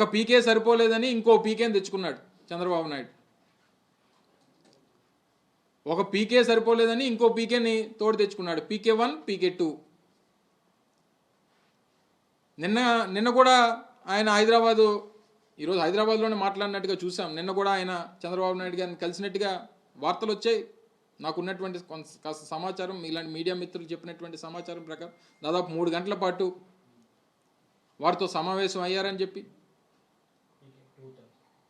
ఒక పీకే సరిపోలేదని ఇంకో పీకేని తెచ్చుకున్నాడు చంద్రబాబు నాయుడు. ఒక పీకే సరిపోలేదని ఇంకో పీకేని తోడు తెచ్చుకున్నాడు. పీకే 1, పీకే 2. నిన్న కూడా ఆయన ఈరోజు హైదరాబాద్లోనే మాట్లాడినట్టుగా చూసాం. నిన్న కూడా ఆయన చంద్రబాబు నాయుడు గారిని కలిసినట్టుగా వార్తలు వచ్చాయి. నాకున్నటువంటి కాస్త సమాచారం, ఇలాంటి మీడియా మిత్రులు చెప్పినటువంటి సమాచారం ప్రకారం దాదాపు 3 గంటల పాటు వారితో సమావేశం అయ్యారని చెప్పి.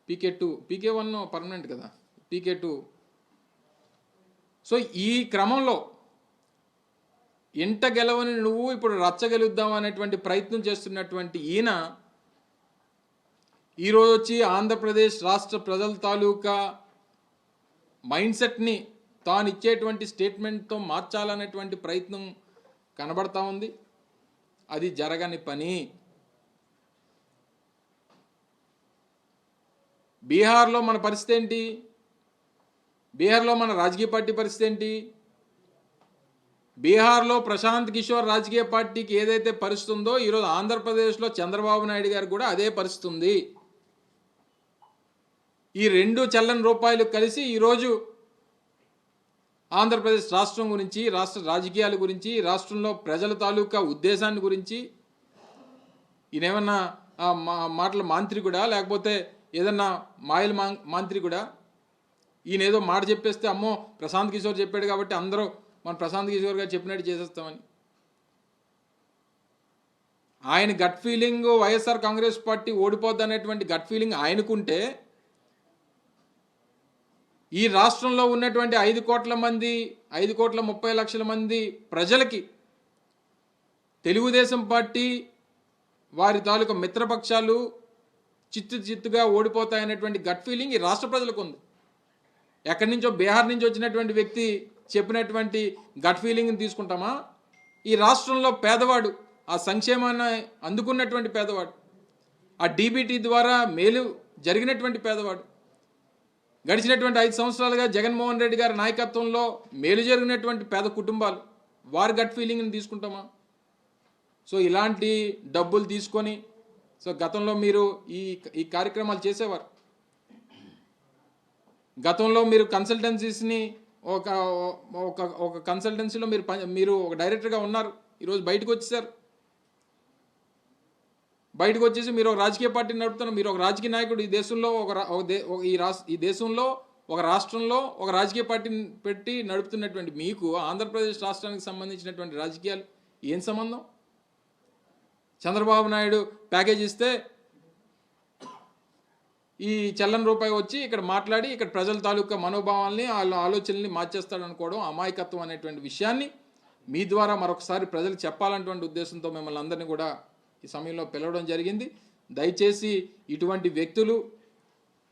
పీకే 1 పర్మనెంట్ కదా, పీకే 2. సో ఈ క్రమంలో ఎంట గెలవని నువ్వు ఇప్పుడు రచ్చగలుద్దాం అనేటువంటి ప్రయత్నం చేస్తున్నటువంటి ఈయన ఈరోజు వచ్చి ఆంధ్రప్రదేశ్ రాష్ట్ర ప్రజల తాలూకా మైండ్ సెట్ని తాను ఇచ్చేటువంటి స్టేట్మెంట్తో మార్చాలనేటువంటి ప్రయత్నం కనబడతా ఉంది. అది జరగని పని. బీహార్లో మన పరిస్థితి ఏంటి? బీహార్లో మన రాజకీయ పార్టీ పరిస్థితి ఏంటి? బీహార్లో ప్రశాంత్ కిషోర్ రాజకీయ పార్టీకి ఏదైతే పరిస్థితి ఉందో ఈరోజు ఆంధ్రప్రదేశ్లో చంద్రబాబు నాయుడు గారు కూడా అదే పరిస్థితి ఉంది. ఈ 2 చల్లని రూపాయలు కలిసి ఈరోజు ఆంధ్రప్రదేశ్ రాష్ట్రం గురించి, రాష్ట్ర రాజకీయాల గురించి, రాష్ట్రంలో ప్రజల తాలూకా ఉద్దేశాన్ని గురించి ఈయనేమన్నా మాటల మాంత్రికుడా, లేకపోతే ఏదన్నా మాయల మాంత్రికుడా? ఈయన ఏదో మాట చెప్పేస్తే అమ్మో ప్రశాంత్ కిషోర్ చెప్పాడు కాబట్టి అందరూ మన ప్రశాంత్ కిషోర్ గారు చెప్పినట్టు చేసేస్తామని. ఆయన gut feeling YSR Congress party ఓడిపోద్ది అనేటువంటి గట్ ఫీలింగ్ ఆయనకుంటే, ఈ రాష్ట్రంలో ఉన్నటువంటి 5 కోట్ల మంది 5,30 లక్షల మంది ప్రజలకి తెలుగుదేశం పార్టీ వారి తాలూకా మిత్రపక్షాలు చిత్తుగా ఓడిపోతాయనేటువంటి గట్ ఫీలింగ్ ఈ రాష్ట్ర ప్రజలకు ఉంది. ఎక్కడి నుంచో బీహార్ నుంచి వచ్చినటువంటి వ్యక్తి చెప్పినటువంటి గట్ ఫీలింగ్ని తీసుకుంటామా? ఈ రాష్ట్రంలో పేదవాడు, ఆ సంక్షేమాన్ని అందుకున్నటువంటి పేదవాడు, ఆ డీబీటీ ద్వారా మేలు జరిగినటువంటి పేదవాడు, గడిచినటువంటి 5 సంవత్సరాలుగా జగన్మోహన్ రెడ్డి గారి నాయకత్వంలో మేలు జరిగినటువంటి పేద కుటుంబాలు, వారి గట్ ఫీలింగ్ని తీసుకుంటామా? సో ఇలాంటి డబ్బులు తీసుకొని గతంలో మీరు ఈ కార్యక్రమాలు చేసేవారు. గతంలో మీరు కన్సల్టెన్సీస్ని ఒక కన్సల్టెన్సీలో మీరు ఒక డైరెక్టర్గా ఉన్నారు. ఈరోజు బయటకు వచ్చేసారు. బయటకు వచ్చేసి మీరు ఒక రాజకీయ పార్టీని నడుపుతున్నారు. మీరు ఒక రాజకీయ నాయకుడు. ఈ దేశంలో ఈ దేశంలో ఒక రాష్ట్రంలో ఒక రాజకీయ పార్టీని పెట్టి నడుపుతున్నటువంటి మీకు ఆంధ్రప్రదేశ్ రాష్ట్రానికి సంబంధించినటువంటి రాజకీయాలు ఏం సంబంధం? చంద్రబాబు నాయుడు ప్యాకేజ్ ఇస్తే ఈ చల్లని రూపాయి వచ్చి ఇక్కడ మాట్లాడి ఇక్కడ ప్రజల తాలూకా మనోభావాల్ని, వాళ్ళ ఆలోచనల్ని మార్చేస్తాడు అనుకోవడం అమాయకత్వం అనేటువంటి విషయాన్ని మీ ద్వారా మరొకసారి ప్రజలు చెప్పాలనేటువంటి ఉద్దేశంతో మిమ్మల్ని అందరినీ కూడా ఈ సమయంలో పిలవడం జరిగింది. దయచేసి ఇటువంటి వ్యక్తులు,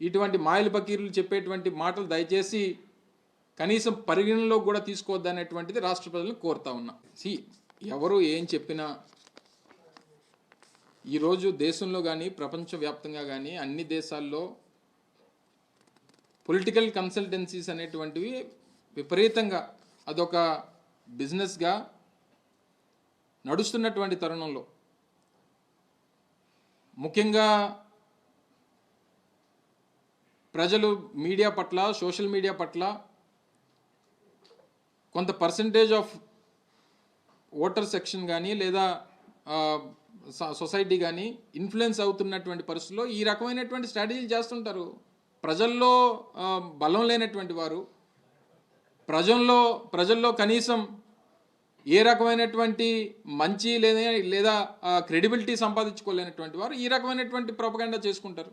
ఇటువంటి మాయలు పకీరులు చెప్పేటువంటి మాటలు దయచేసి కనీసం పరిగణనలో కూడా తీసుకోవద్దనేటువంటిది రాష్ట్ర ప్రజలను కోరుతా ఉన్నా. ఎవరు ఏం చెప్పినా ఈరోజు దేశంలో కానీ ప్రపంచవ్యాప్తంగా కానీ అన్ని దేశాల్లో పొలిటికల్ కన్సల్టెన్సీస్ అనేటువంటివి విపరీతంగా అదొక బిజినెస్గా నడుస్తున్నటువంటి తరుణంలో ముఖ్యంగా ప్రజలు మీడియా పట్ల, సోషల్ మీడియా పట్ల కొంత పర్సంటేజ్ ఆఫ్ ఓటర్ సెక్షన్ కానీ లేదా సొసైటీ కానీ ఇన్ఫ్లుయెన్స్ అవుతున్నటువంటి పరిస్థితుల్లో ఈ రకమైనటువంటి స్ట్రాటజీలు చేస్తుంటారు. ప్రజల్లో బలం లేనటువంటి వారు, ప్రజల్లో కనీసం ఏ రకమైనటువంటి మంచి లేదా క్రెడిబిలిటీ సంపాదించుకోలేనటువంటి వారు ఈ రకమైనటువంటి ప్రొపగండా చేసుకుంటారు.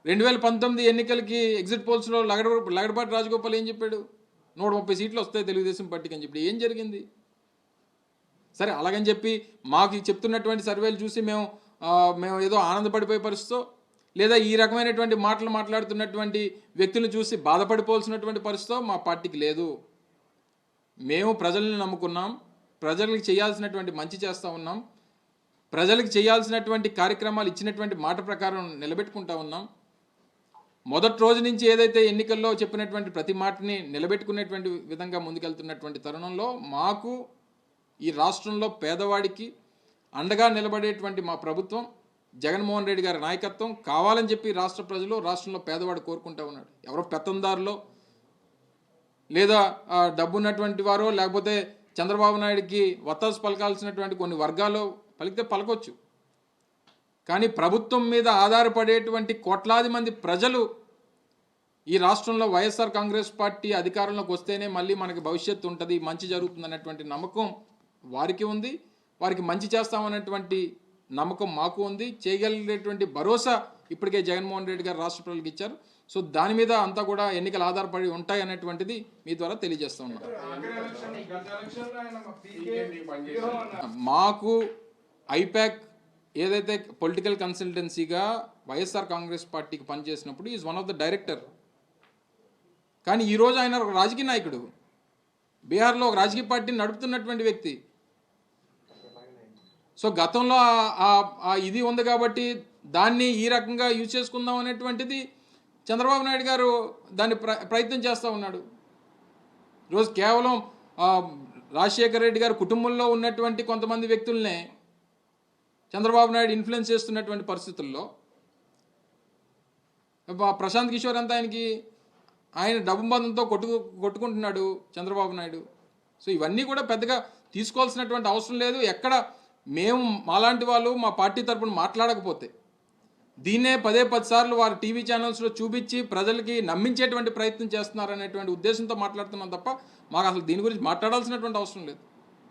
2019 ఎన్నికలకి ఎగ్జిట్ పోల్స్లో లగడపాటి రాజగోపాల్ ఏం చెప్పాడు? 130 సీట్లు వస్తాయి తెలుగుదేశం పార్టీకి అని చెప్పి. ఏం జరిగింది? సరే అలాగని చెప్పి మాకు చెప్తున్నటువంటి సర్వేలు చూసి మేము ఏదో ఆనందపడిపోయే పరిస్థితో, లేదా ఈ రకమైనటువంటి మాటలు మాట్లాడుతున్నటువంటి వ్యక్తులను చూసి బాధపడిపోవాల్సినటువంటి పరిస్థితో మా పార్టీకి లేదు. మేము ప్రజల్ని నమ్ముకున్నాం, ప్రజలకు చేయాల్సినటువంటి మంచి చేస్తూ ఉన్నాం, ప్రజలకు చేయాల్సినటువంటి కార్యక్రమాలు ఇచ్చినటువంటి మాట ప్రకారం నిలబెట్టుకుంటా ఉన్నాం. మొదటి రోజు నుంచి ఏదైతే ఎన్నికల్లో చెప్పినటువంటి ప్రతి మాటని నిలబెట్టుకునేటువంటి విధంగా ముందుకెళ్తున్నటువంటి తరుణంలో మాకు ఈ రాష్ట్రంలో పేదవాడికి అండగా నిలబడేటువంటి మా ప్రభుత్వం జగన్మోహన్ రెడ్డి గారి నాయకత్వం కావాలని చెప్పి రాష్ట్ర ప్రజలు, రాష్ట్రంలో పేదవాడు కోరుకుంటూ ఉన్నాడు. ఎవరో పెత్తందారులో లేదా డబ్బున్నటువంటి వారో లేకపోతే చంద్రబాబు నాయుడికి వత్తాసు పలకాల్సినటువంటి కొన్ని వర్గాలు పలికితే పలకొచ్చు. కానీ ప్రభుత్వం మీద ఆధారపడేటువంటి కోట్లాది మంది ప్రజలు ఈ రాష్ట్రంలో వైఎస్ఆర్ కాంగ్రెస్ పార్టీ అధికారంలోకి వస్తేనే మళ్ళీ మనకి భవిష్యత్తు ఉంటుంది, మంచి జరుగుతుంది అన్నటువంటి నమ్మకం వారికి ఉంది. వారికి మంచి చేస్తామన్నటువంటి నమ్మకం మాకు ఉంది. చేయగలిగేటువంటి భరోసా ఇప్పటికే జగన్మోహన్ రెడ్డి గారు రాష్ట్ర ప్రజలకు ఇచ్చారు. సో దాని మీద అంతా కూడా ఎన్నికలు ఆధారపడి ఉంటాయి అనేటువంటిది మీ ద్వారా తెలియజేస్తూ ఉన్నాం. మాకు ఐపాక్ ఏదైతే పొలిటికల్ కన్సల్టెన్సీగా వైఎస్ఆర్ కాంగ్రెస్ పార్టీకి పనిచేసినప్పుడు is one of the director. కానీ ఈరోజు ఆయన ఒక రాజకీయ నాయకుడు, బీహార్లో ఒక రాజకీయ పార్టీని నడుపుతున్నటువంటి వ్యక్తి. సో గతంలో ఇది ఉంది కాబట్టి దాన్ని ఈ రకంగా యూజ్ చేసుకుందాం అనేటువంటిది చంద్రబాబు నాయుడు గారు దాన్ని ప్రయత్నం చేస్తూ ఉన్నాడు. ఈరోజు కేవలం రాజశేఖర రెడ్డి గారి కుటుంబంలో ఉన్నటువంటి కొంతమంది వ్యక్తులనే చంద్రబాబు నాయుడు ఇన్ఫ్లుయెన్స్ చేస్తున్నటువంటి పరిస్థితుల్లో ప్రశాంత్ కిషోర్ అంతా ఆయన డబ్బు బంధంతో కొట్టుకుంటున్నాడు చంద్రబాబు నాయుడు. సో ఇవన్నీ కూడా పెద్దగా తీసుకోవాల్సినటువంటి అవసరం లేదు. ఎక్కడ మేము మాలాంటి వాళ్ళు మా పార్టీ తరపున మాట్లాడకపోతే దీన్నే 10 సార్లు వారి టీవీ ఛానల్స్లో చూపించి ప్రజలకి నమ్మించేటువంటి ప్రయత్నం చేస్తున్నారు అనేటువంటి ఉద్దేశంతో మాట్లాడుతున్నాం తప్ప మాకు అసలు దీని గురించి మాట్లాడాల్సినటువంటి అవసరం లేదు.